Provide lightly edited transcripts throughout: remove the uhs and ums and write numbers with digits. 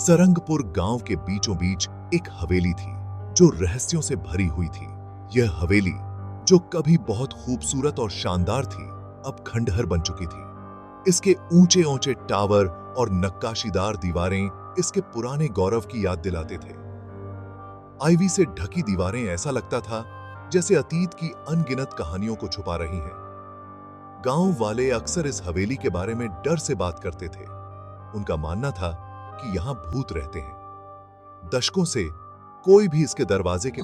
सरंगपुर गांव के बीचों बीच एक हवेली थी जो रहस्यों से भरी हुई थी। यह हवेली जो कभी बहुत खूबसूरत और शानदार थी, अब खंडहर बन चुकी थी। इसके ऊंचे ऊंचे टावर और नक्काशीदार दीवारें इसके पुराने गौरव की याद दिलाते थे। आईवी से ढकी दीवारें ऐसा लगता था जैसे अतीत की अनगिनत कहानियों को छुपा रही हैं। गांव वाले अक्सर इस हवेली के बारे में डर से बात करते थे। उनका मानना था कि यहां भूत रहते हैं। दशकों से कोई भी इसके दरवाजे के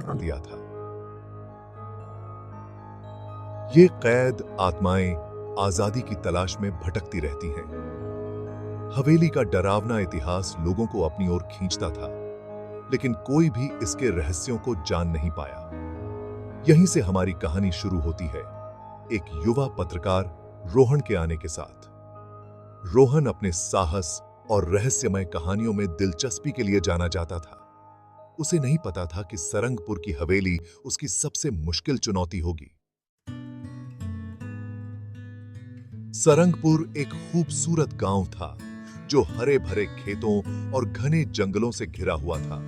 दिया था। ये कैद आत्माएं आजादी की तलाश में भटकती रहती हैं। हवेली का डरावना इतिहास लोगों को अपनी ओर खींचता था, लेकिन कोई भी इसके रहस्यों को जान नहीं पाया। यहीं से हमारी कहानी शुरू होती है, एक युवा पत्रकार रोहन के आने के साथ। रोहन अपने साहस और रहस्यमय कहानियों में दिलचस्पी के लिए जाना जाता था। उसे नहीं पता था कि सरंगपुर की हवेली उसकी सबसे मुश्किल चुनौती होगी। सरंगपुर एक खूबसूरत गांव था जो हरे भरे खेतों और घने जंगलों से घिरा हुआ था।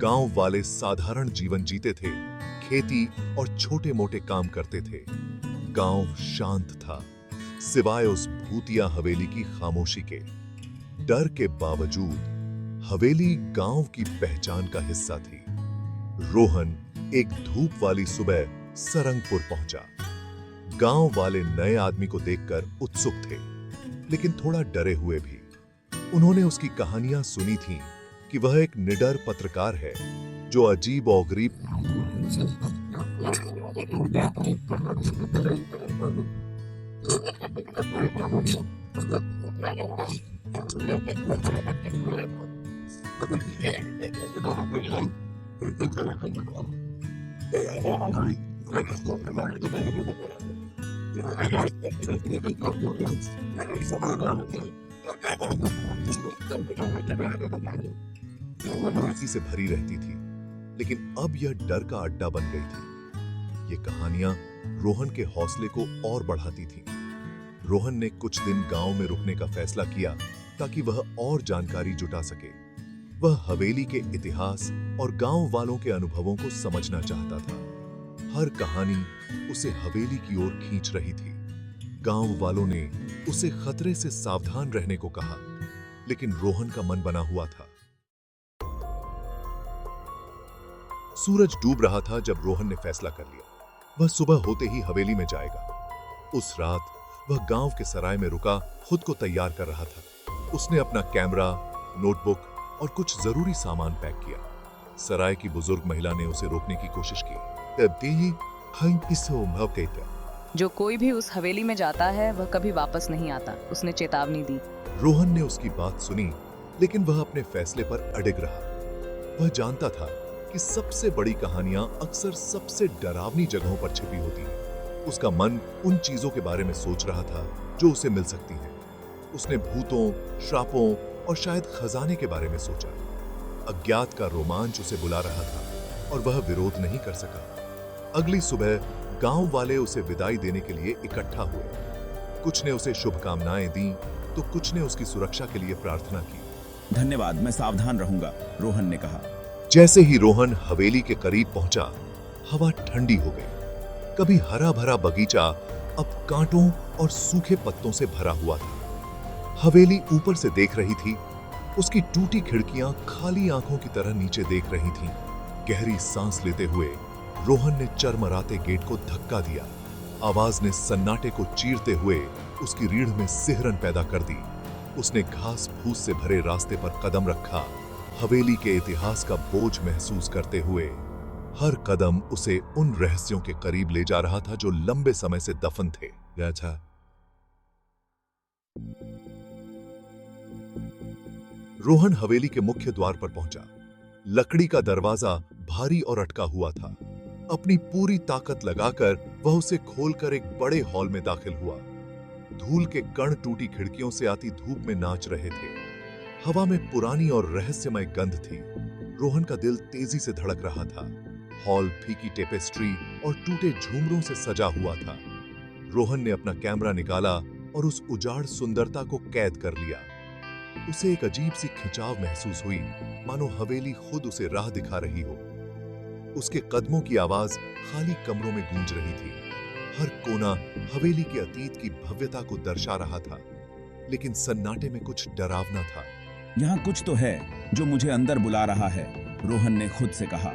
गांव वाले साधारण जीवन जीते थे, खेती और छोटे मोटे काम करते थे। गांव शांत था, सिवाय उस भूतिया हवेली की खामोशी के। डर के बावजूद हवेली गांव की पहचान का हिस्सा थी। रोहन एक धूप वाली सुबह सरंगपुर पहुंचा। गांव वाले नए आदमी को देखकर उत्सुक थे, लेकिन थोड़ा डरे हुए भी। उन्होंने उसकी कहानियां सुनी थीं कि वह एक निडर पत्रकार है जो अजीब और गरीब से भरी रहती थी, लेकिन अब यह डर का अड्डा बन गई थी। ये कहानियां रोहन के हौसले को और बढ़ाती थीं। रोहन ने कुछ दिन गांव में रुकने का फैसला किया ताकि वह और जानकारी जुटा सके। वह हवेली के इतिहास और गांव वालों के अनुभवों को समझना चाहता था। हर कहानी उसे हवेली की ओर खींच रही थी। गांव वालों ने उसे खतरे से सावधान रहने को कहा, लेकिन रोहन का मन बना हुआ था। सूरज डूब रहा था जब रोहन ने फैसला कर लिया, वह सुबह होते ही हवेली में जाएगा। उस रात वह गांव के सराय में रुका खुद को तैयार कर रहा था। उसने अपना कैमरा, नोटबुक और कुछ जरूरी सामान पैक किया। सराय की बुजुर्ग महिला ने उसे रोकने की कोशिश की। जो कोई भी उस हवेली में जाता है वह कभी वापस नहीं आता, उसने चेतावनी दी। रोहन ने उसकी बात सुनी, लेकिन वह अपने फैसले पर अडिग रहा। वह जानता था कि सबसे बड़ी कहानियां अक्सर सबसे डरावनी जगहों पर छिपी होती हैं। उसका मन उन चीजों के बारे में सोच रहा था जो उसे मिल सकती हैं। उसने भूतों, श्रापों और शायद खजाने के बारे में सोचा। अज्ञात का रोमांच उसे बुला रहा था और वह विरोध नहीं कर सका। अगली सुबह गांव वाले उसे विदाई देने के लिए इकट्ठा हुए। कुछ ने उसे शुभकामनाएं दी तो कुछ ने उसकी सुरक्षा के लिए प्रार्थना की। धन्यवाद, मैं सावधान रहूंगा, रोहन ने कहा। जैसे ही रोहन हवेली के करीब पहुंचा, हवा ठंडी हो गई। कभी हरा भरा बगीचा अब कांटों और सूखे पत्तों से भरा हुआ था। हवेली ऊपर से देख रही थी। उसकी टूटी खिड़कियां खाली आंखों की तरह नीचे देख रही थीं। गहरी सांस लेते हुए रोहन ने चरमराते गेट को धक्का दिया। आवाज ने सन्नाटे को चीरते हुए उसकी रीढ़ में सिहरन पैदा कर दी। उसने घास फूस से भरे रास्ते पर कदम रखा, हवेली के इतिहास का बोझ महसूस करते हुए। हर कदम उसे उन रहस्यों के करीब ले जा रहा था जो लंबे समय से दफन थे। रोहन हवेली के मुख्य द्वार पर पहुंचा। लकड़ी का दरवाजा भारी और अटका हुआ था। अपनी पूरी ताकत लगाकर वह उसे खोलकर एक बड़े हॉल में दाखिल हुआ। धूल के कण टूटी खिड़कियों से आती धूप में नाच रहे थे। हवा में पुरानी और रहस्यमय गंध थी। रोहन का दिल तेजी से धड़क रहा था। हॉल फीकी टेपेस्ट्री और टूटे झूमरों से सजा हुआ था। रोहन ने अपना कैमरा निकाला और उस उजाड़ सुंदरता को कैद कर लिया। उसे एक अजीब सी खिंचाव महसूस हुई, मानो हवेली खुद उसे राह दिखा रही हो। उसके कदमों की आवाज खाली कमरों में गूंज रही थी। हर कोना हवेली के अतीत की भव्यता को दर्शा रहा था, लेकिन सन्नाटे में कुछ डरावना था। यहाँ कुछ तो है जो मुझे अंदर बुला रहा है, रोहन ने खुद से कहा।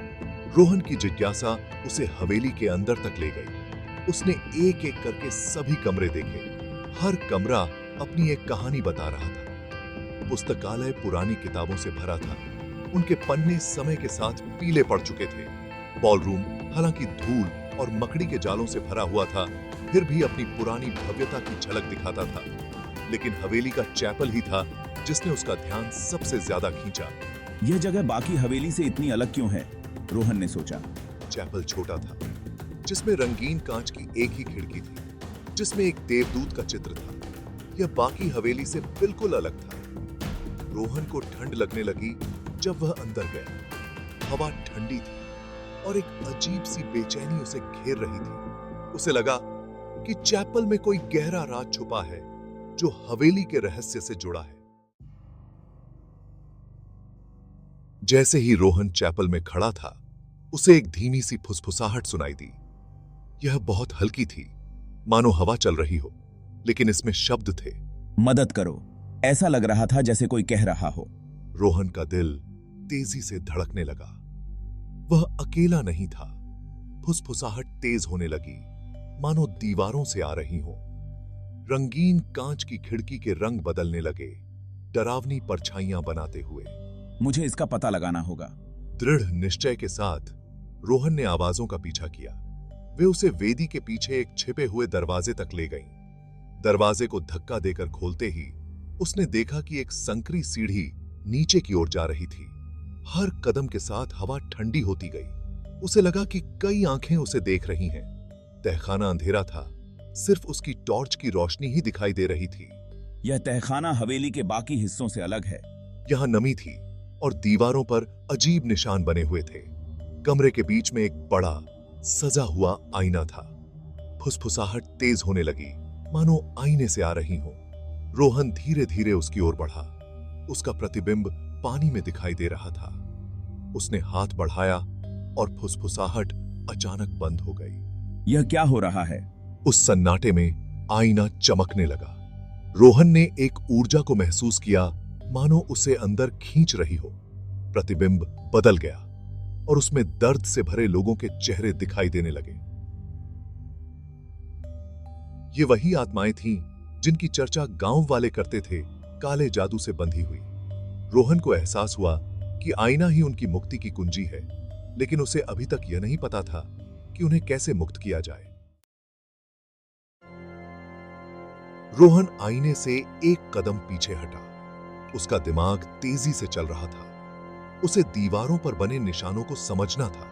रोहन की जिज्ञासा उसे हवेली के अंदर तक ले गई। उसने एक एक करके सभी कमरे देखे। हर कमरा अपनी एक कहानी बता रहा था। पुस्तकालय पुरानी किताबों से भरा था। उनके पन्ने समय के साथ पीले पड़ चुके थे। बॉलरूम हालांकि धूल और मकड़ी के जालों से भरा हुआ था, फिर भी अपनी पुरानी भव्यता की झलक दिखाता था। लेकिन हवेली का चैपल ही था जिसने उसका ध्यान सबसे ज्यादा खींचा। यह जगह बाकी हवेली से इतनी अलग क्यों है, रोहन ने सोचा। चैपल छोटा था, जिसमें रंगीन कांच की एक ही खिड़की थी, जिसमें एक देवदूत का चित्र था। यह बाकी हवेली से बिल्कुल अलग था। रोहन को ठंड लगने लगी जब वह अंदर गया। हवा ठंडी थी और एक अजीब सी बेचैनी उसे घेर रही थी। उसे लगा कि चैपल में कोई गहरा राज छुपा है जो हवेली के रहस्य से जुड़ा है। जैसे ही रोहन चैपल में खड़ा था, उसे एक धीमी सी फुसफुसाहट सुनाई दी। यह बहुत हल्की थी, मानो हवा चल रही हो, लेकिन इसमें शब्द थे। मदद करो। ऐसा लग रहा था जैसे कोई कह रहा हो। रोहन का दिल तेजी से धड़कने लगा। वह अकेला नहीं था। फुसफुसाहट तेज होने लगी, मानो दीवारों से आ रही हो। रंगीन कांच की खिड़की के रंग बदलने लगे, डरावनी परछाइयां बनाते हुए। मुझे इसका पता लगाना होगा। दृढ़ निश्चय के साथ रोहन ने आवाजों का पीछा किया। वे उसे वेदी के पीछे एक छिपे हुए दरवाजे तक ले गईं। दरवाजे को धक्का देकर खोलते ही उसने देखा कि एक संकरी सीढ़ी नीचे की ओर जा रही थी। हर कदम के साथ हवा ठंडी होती गई। उसे लगा कि कई आंखें उसे देख रही हैं। तहखाना अंधेरा था, सिर्फ उसकी टॉर्च की रोशनी ही दिखाई दे रही थी। यह तहखाना हवेली के बाकी हिस्सों से अलग है। यहां नमी थी और दीवारों पर अजीब निशान बने हुए थे। कमरे के बीच में एक बड़ा सजा हुआ आईना था। फुसफुसाहट तेज होने लगी, मानो आईने से आ रही हो। रोहन धीरे धीरे उसकी ओर बढ़ा। उसका प्रतिबिंब पानी में दिखाई दे रहा था। उसने हाथ बढ़ाया और फुसफुसाहट अचानक बंद हो गई। यह क्या हो रहा है? उस सन्नाटे में आईना चमकने लगा। रोहन ने एक ऊर्जा को महसूस किया, मानो उसे अंदर खींच रही हो। प्रतिबिंब बदल गया और उसमें दर्द से भरे लोगों के चेहरे दिखाई देने लगे। ये वही आत्माएं थीं जिनकी चर्चा गांव वाले करते थे, काले जादू से बंधी हुई। रोहन को एहसास हुआ कि आईना ही उनकी मुक्ति की कुंजी है, लेकिन उसे अभी तक यह नहीं पता था कि उन्हें कैसे मुक्त किया जाए। रोहन आईने से एक कदम पीछे हटा। उसका दिमाग तेजी से चल रहा था। उसे दीवारों पर बने निशानों को समझना था।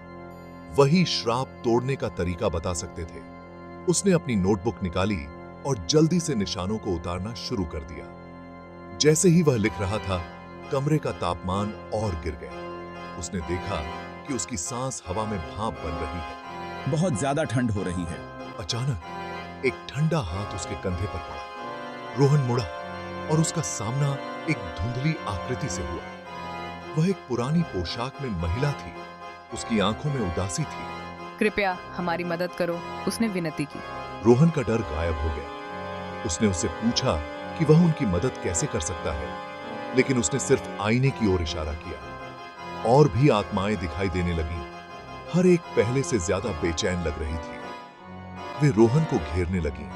वही श्राप तोड़ने का तरीका बता सकते थे। उसने अपनी नोटबुक निकाली और जल्दी से निशानों को उतारना शुरू कर दिया। जैसे ही वह लिख रहा था, कमरे का तापमान और गिर गया। उसने देखा कि उसकी सांस हवा में भाप बन रही है। बहुत ज्यादा ठंड हो रही है। अचानक एक ठंडा हाथ उसके कंधे पर पड़ा। रोहन मुड़ा और उसका सामना एक धुंधली आकृति से हुआ। वह एक पुरानी पोशाक में महिला थी। उसकी आंखों में उदासी थी। कृपया हमारी मदद करो, उसने विनती की। रोहन का डर गायब हो गया। उसने उससे पूछा कि वह उनकी मदद कैसे कर सकता है, लेकिन उसने सिर्फ आईने की ओर इशारा किया। और भी आत्माएं दिखाई देने लगीं। हर एक पहले से ज्यादा बेचैन लग रही थी। वे रोहन को घेरने लगीं।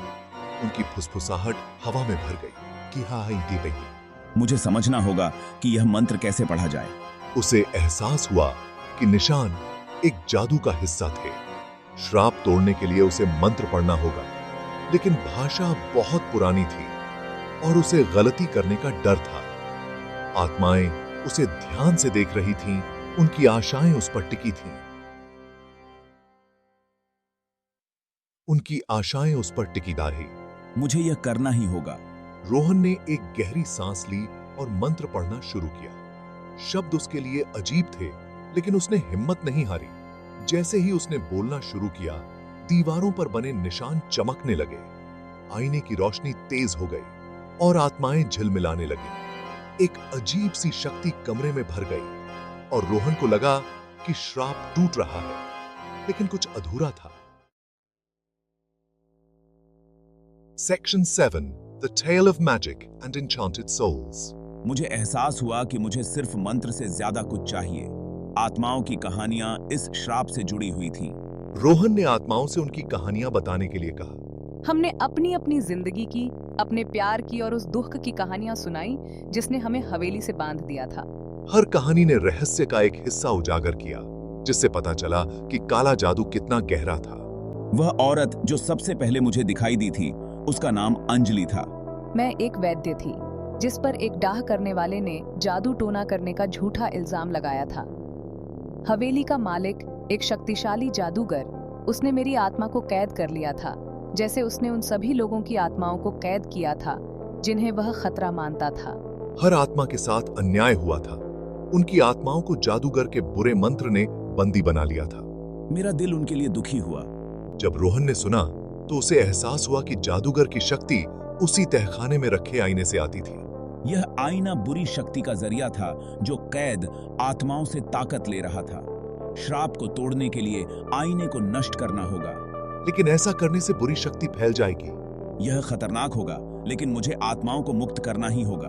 उनकी फुसफुसाहट हवा में भर गई कि हाय दी गई। मुझे समझना होगा कि यह मंत्र कैसे पढ़ा जाए। उसे एहसास हुआ कि निशान एक जादू का हिस्सा थे। श्राप तोड़ने के लिए उसे मंत्र पढ़ना होगा, लेकिन भाषा बहुत पुरानी थी और उसे गलती करने का डर था। आत्माएं उसे ध्यान से देख रही थीं, उनकी आशाएं उस पर टिकी थीं। उनकी आशाएं उस पर टिकीदार रही। मुझे यह करना ही होगा। रोहन ने एक गहरी सांस ली और मंत्र पढ़ना शुरू किया। शब्द उसके लिए अजीब थे, लेकिन उसने हिम्मत नहीं हारी। जैसे ही उसने बोलना शुरू किया, दीवारों पर बने निशान चमकने लगे, आईने की रोशनी तेज हो गई और आत्माएं झिलमिलाने लगी। एक अजीब सी शक्ति कमरे में भर गई और रोहन को लगा कि श्राप टूट रहा है, लेकिन कुछ अधूरा था। Section 7 The Tale of Magic and Enchanted Souls। मुझे एहसास हुआ कि मुझे सिर्फ मंत्र से ज्यादा कुछ चाहिए। आत्माओं की कहानियां इस श्राप से जुड़ी हुई थीं। रोहन ने आत्माओं से उनकी कहानियां बताने के लिए कहा। हमने अपनी अपनी जिंदगी की, अपने प्यार की और उस दुख की कहानियां सुनाई जिसने हमें हवेली से बांध दिया था। हर कहानी ने रहस्य का एक हिस्सा उजागर किया, जिससे पता चला कि काला जादू कितना गहरा था। वह औरत जो सबसे पहले मुझे दिखाई दी थी, उसका नाम अंजलि था। मैं एक वैद्य थी, जिस पर एक डाह करने वाले ने जादू टोना करने का झूठा इल्जाम लगाया था। हवेली का मालिक एक शक्तिशाली जादूगर, उसने मेरी आत्मा को कैद कर लिया था, जैसे उसने उन सभी लोगों की आत्माओं को कैद किया था जिन्हें वह खतरा मानता था। हर आत्मा के साथ अन्याय हुआ था। उनकी आत्माओं को जादूगर के बुरे मंत्र ने बंदी बना लिया था। मेरा दिल उनके लिए दुखी हुआ। जब रोहन ने सुना तो उसे एहसास हुआ कि जादूगर की शक्ति उसी तहखाने में रखे आईने से आती थी। यह आईना बुरी शक्ति का जरिया था जो कैद आत्माओं से ताकत ले रहा था। श्राप को तोड़ने के लिए आईने को नष्ट करना होगा। लेकिन ऐसा करने से बुरी शक्ति फैल जाएगी। यह खतरनाक होगा, लेकिन मुझे आत्माओं को मुक्त करना ही होगा।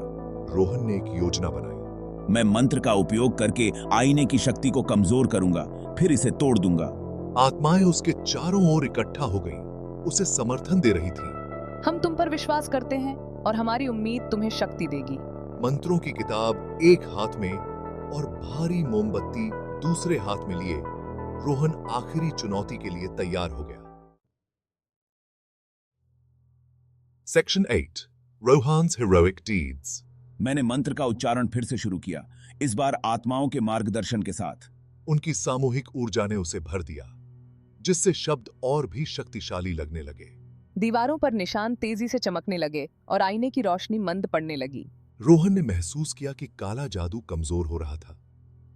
रोहन ने एक योजना बनाई। मैं मंत्र का उपयोग करके आईने की शक्ति को कमजोर करूंगा, फिर इसे तोड़ दूंगा। आत्माएं उसके चारों ओर इकट्ठा हो गईं, उसे समर्थन दे रही थीं। हम तुम पर विश्वास करते हैं और हमारी उम्मीद तुम्हें शक्ति देगी। मंत्रों की किताब एक हाथ में और भारी मोमबत्ती दूसरे हाथ में लिए रोहन आखिरी चुनौती के लिए तैयार हो गया। Section 8 रोहान्स heroic deeds। मैंने मंत्र का उच्चारण फिर से शुरू किया, इस बार आत्माओं के मार्गदर्शन के साथ। उनकी सामूहिक ऊर्जा ने उसे भर दिया, जिससे शब्द और भी शक्तिशाली लगने लगे। दीवारों पर निशान तेजी से चमकने लगे और आईने की रोशनी मंद पड़ने लगी। रोहन ने महसूस किया कि काला जादू कमजोर हो रहा था,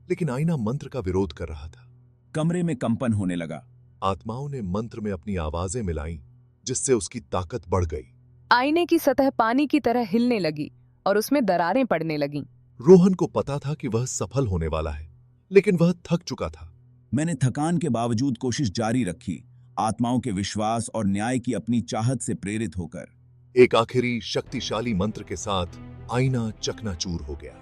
लेकिन आईना मंत्र का विरोध कर रहा था। कमरे में कंपन होने लगा। आत्माओं ने मंत्र में अपनी आवाजें मिलाईं, जिससे उसकी ताकत बढ़ गई। आईने की सतह पानी की तरह हिलने लगी और उसमें दरारें पड़ने लगीं। रोहन को पता था कि वह सफल होने वाला है, लेकिन वह थक चुका था। मैंने थकान के बावजूद कोशिश जारी रखी, आत्माओं के विश्वास और न्याय की अपनी चाहत से प्रेरित होकर। एक आखिरी शक्तिशाली मंत्र के साथ आईना चकनाचूर हो गया।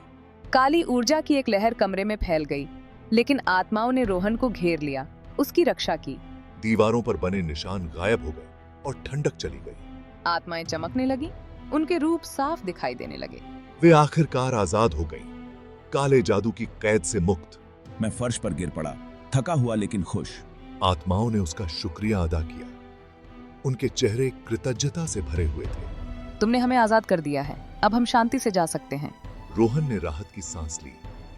काली ऊर्जा की एक लहर कमरे में फैल गई, लेकिन आत्माओं ने रोहन को घेर लिया, उसकी रक्षा की। दीवारों पर बने निशान गायब हो गए और ठंडक चली गई। आत्माएं चमकने लगी, उनके रूप साफ दिखाई देने लगे। वे आखिरकार आजाद हो गईं, काले जादू की कैद से मुक्त। मैं फर्श पर गिर पड़ा, थका हुआ लेकिन खुश। आत्माओं ने उसका शुक्रिया अदा किया। उनके चेहरे कृतज्ञता से भरे हुए थे। तुमने हमें आजाद कर दिया है, अब हम शांति से जा सकते हैं। रोहन ने राहत की सांस ली।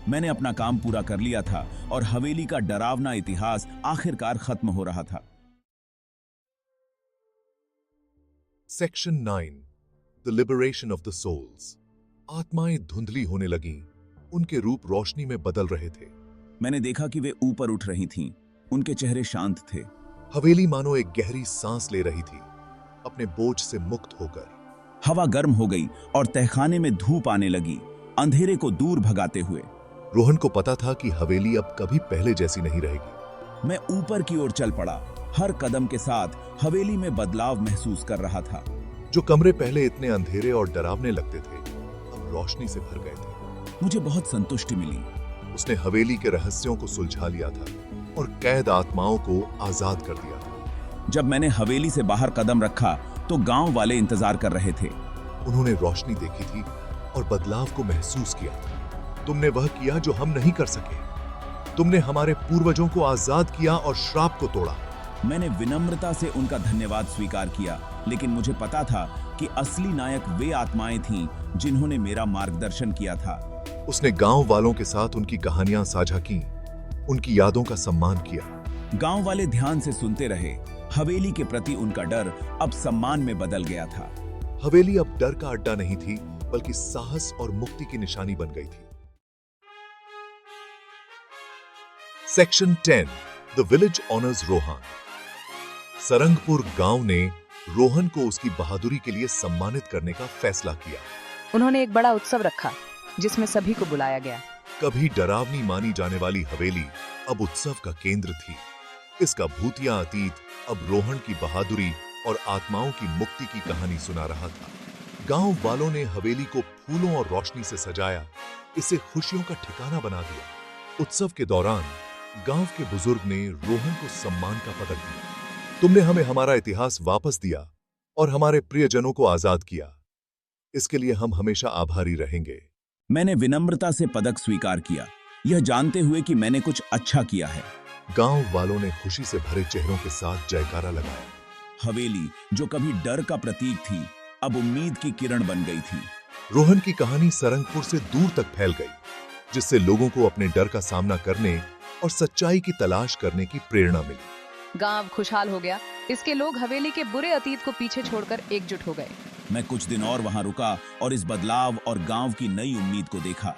मैंने अपना काम पूरा कर लिया था और हवेली का डरावना इतिहास आखिरकार खत्म हो रहा था। Section 9 the liberation of the souls. आत्माएं धुंधली होने लगीं, उनके रूप रोशनी में बदल रहे थे। मैंने देखा कि वे ऊपर उठ रही थीं, उनके चेहरे शांत थे। हवेली मानो एक गहरी सांस ले रही थी, अपने बोझ से मुक्त होकर। हवा गर्म हो गई और तहखाने में धूप आने लगी, अंधेरे को दूर भगाते हुए। रोहन को पता था कि हवेली अब कभी पहले जैसी नहीं रहेगी। मैं ऊपर की ओर चल पड़ा, हर कदम के साथ हवेली में बदलाव महसूस कर रहा था। जो कमरे पहले इतने अंधेरे और डरावने लगते थे, अब रोशनी से भर गए थे। मुझे बहुत संतुष्टि मिली। उसने हवेली के रहस्यों को सुलझा लिया था और कैद आत्माओं को आजाद कर दिया था। जब मैंने हवेली से बाहर कदम रखा तो गांव वाले इंतजार कर रहे थे। उन्होंने रोशनी देखी थी और बदलाव को महसूस किया। तुमने वह किया जो हम नहीं कर सके। तुमने हमारे पूर्वजों को आजाद किया और श्राप को तोड़ा। मैंने विनम्रता से उनका धन्यवाद स्वीकार किया, लेकिन मुझे पता था कि असली नायक वे आत्माएं थीं जिन्होंने मेरा मार्गदर्शन किया था। उसने गांव वालों के साथ उनकी कहानियां साझा की, उनकी यादों का सम्मान किया। गांव वाले ध्यान से सुनते रहे। हवेली के प्रति उनका डर अब सम्मान में बदल गया था। हवेली अब डर का अड्डा नहीं थी, बल्कि साहस और मुक्ति की निशानी बन गई थी। Section 10 the village honours Rohan. Sarangpur गांव ने रोहन को उसकी बहादुरी के लिए सम्मानित करने का फैसला किया। उन्होंने एक बड़ा उत्सव रखा जिसमें सभी को बुलाया गया। कभी डरावनी मानी जाने वाली हवेली अब उत्सव का केंद्र थी। इसका भूतिया अतीत अब रोहन की बहादुरी और आत्माओं की मुक्ति की कहानी सुना रहा था। गांव वालों ने हवेली को फूलों और रोशनी से सजाया, इसे खुशियों का ठिकाना बना दिया। उत्सव के दौरान गांव के बुजुर्ग ने रोहन को सम्मान का पदक दिया। तुमने हमें हमारा इतिहास वापस दिया और हमारे प्रियजनों को आजाद किया। इसके लिए हम हमेशा आभारी रहेंगे। मैंने विनम्रता से पदक स्वीकार किया, यह जानते हुए कि मैंने कुछ अच्छा किया है। गांव वालों ने खुशी से भरे चेहरों के साथ जयकारा लगाया। हवेली जो कभी डर का प्रतीक थी, अब उम्मीद की किरण बन गई थी। रोहन की कहानी सरंगपुर से दूर तक फैल गई, जिससे लोगों को अपने डर का सामना करने और सच्चाई की तलाश करने की प्रेरणा मिली। गांव खुशहाल हो गया। इसके लोग हवेली के बुरे अतीत को पीछे छोड़कर एकजुट हो गए। मैं कुछ दिन और वहां रुका और इस बदलाव और गांव की नई उम्मीद को देखा।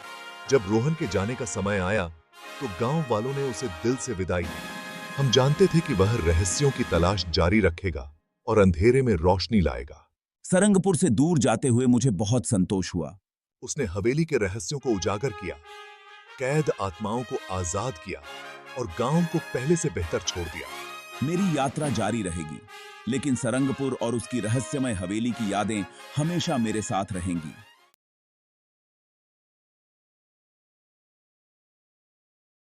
जब रोहन के जाने का समय आया तो गांव वालों ने उसे दिल से विदाई दी। हम जानते थे कि वह रहस्यों की तलाश जारी रखेगा और अंधेरे में रोशनी लाएगा। सरंगपुर से दूर जाते हुए मुझे बहुत संतोष हुआ। उसने हवेली के रहस्यों को उजागर किया, कैद आत्माओं को आजाद किया और गांव को पहले से बेहतर छोड़ दिया। मेरी यात्रा जारी रहेगी, लेकिन सरंगपुर और उसकी रहस्यमय हवेली की यादें हमेशा मेरे साथ रहेंगी।